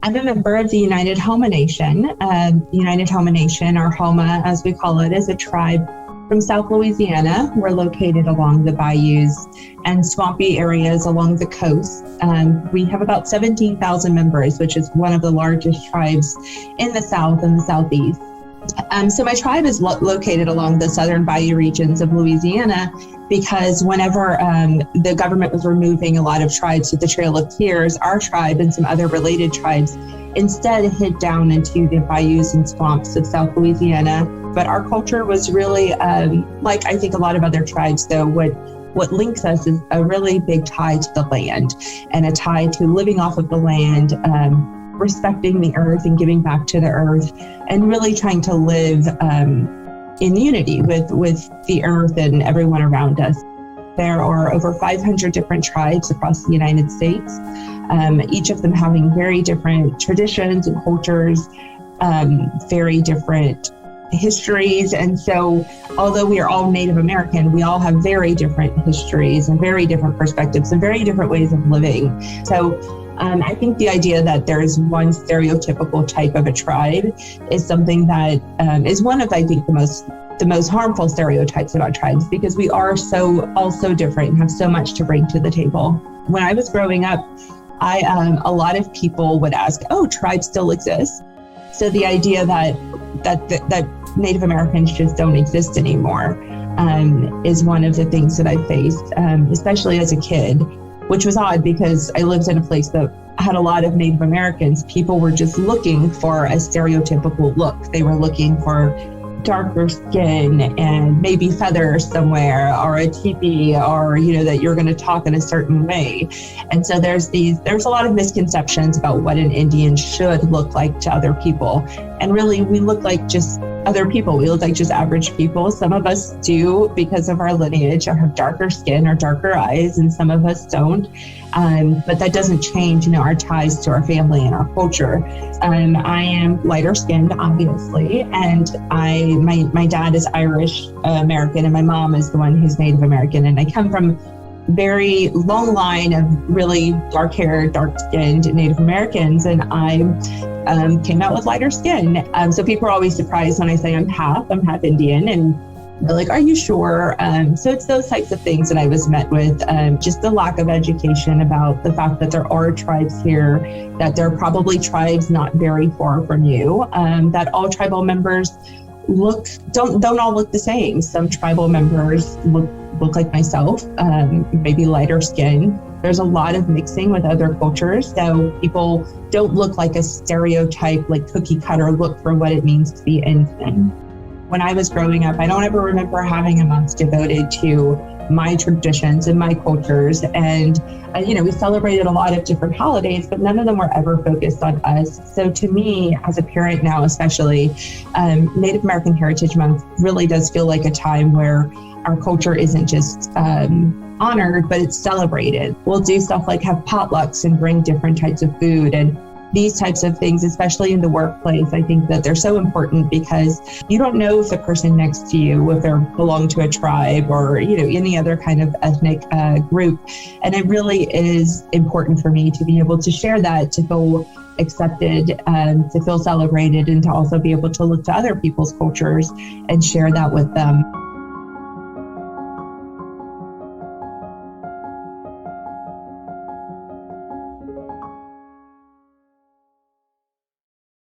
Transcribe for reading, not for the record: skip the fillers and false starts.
I'm a member of the United Houma Nation. United Houma Nation, or Houma as we call it, is a tribe from South Louisiana. We're located along the bayous and swampy areas along the coast. We have about 17,000 members, which is one of the largest tribes in the South and the Southeast. So my tribe is located along the southern bayou regions of Louisiana because whenever the government was removing a lot of tribes to the Trail of Tears, our tribe and some other related tribes instead hid down into the bayous and swamps of South Louisiana. But our culture was really, like I think a lot of other tribes, though, what links us is a really big tie to the land and a tie to living off of the land, respecting the earth and giving back to the earth, and really trying to live in unity with the earth and everyone around us. There are over 500 different tribes across the United States, each of them having very different traditions and cultures, very different histories. And so although we are all Native American, we all have very different histories and very different perspectives and very different ways of living. So I think the idea that there is one stereotypical type of a tribe is something that is one of, I think, the most harmful stereotypes about tribes, because we are all so different and have so much to bring to the table. When I was growing up, a lot of people would ask, "Oh, tribes still exist?" So the idea that Native Americans just don't exist anymore is one of the things that I faced, especially as a kid. Which was odd because I lived in a place that had a lot of Native Americans. People were just looking for a stereotypical look. They were looking for darker skin and maybe feathers somewhere, or a teepee, or, that you're going to talk in a certain way. And so there's a lot of misconceptions about what an Indian should look like to other people. And really, we look like just other people. We look like just average people. Some of us do, because of our lineage, or have darker skin or darker eyes, and some of us don't. But that doesn't change, our ties to our family and our culture. I am lighter skinned, obviously, and my dad is Irish American, and my mom is the one who's Native American, and I come from very long line of really dark-haired, dark-skinned Native Americans, and I came out with lighter skin. So people are always surprised when I say I'm half Indian, and they're like, "Are you sure?" So it's those types of things that I was met with, just the lack of education about the fact that there are tribes here, that there are probably tribes not very far from you, that all tribal members don't all look the same. Some tribal members look like myself, maybe lighter skin. There's a lot of mixing with other cultures, so people don't look like a stereotype, like cookie cutter look for what it means to be Indian. When I was growing up, I don't ever remember having a month devoted to my traditions and my cultures. And, we celebrated a lot of different holidays, but none of them were ever focused on us. So to me, as a parent now, especially, Native American Heritage Month really does feel like a time where our culture isn't just honored, but it's celebrated. We'll do stuff like have potlucks and bring different types of food, and these types of things, especially in the workplace, I think that they're so important because you don't know if the person next to you, if they belong to a tribe or, any other kind of ethnic group. And it really is important for me to be able to share that, to feel accepted, to feel celebrated, and to also be able to look to other people's cultures and share that with them.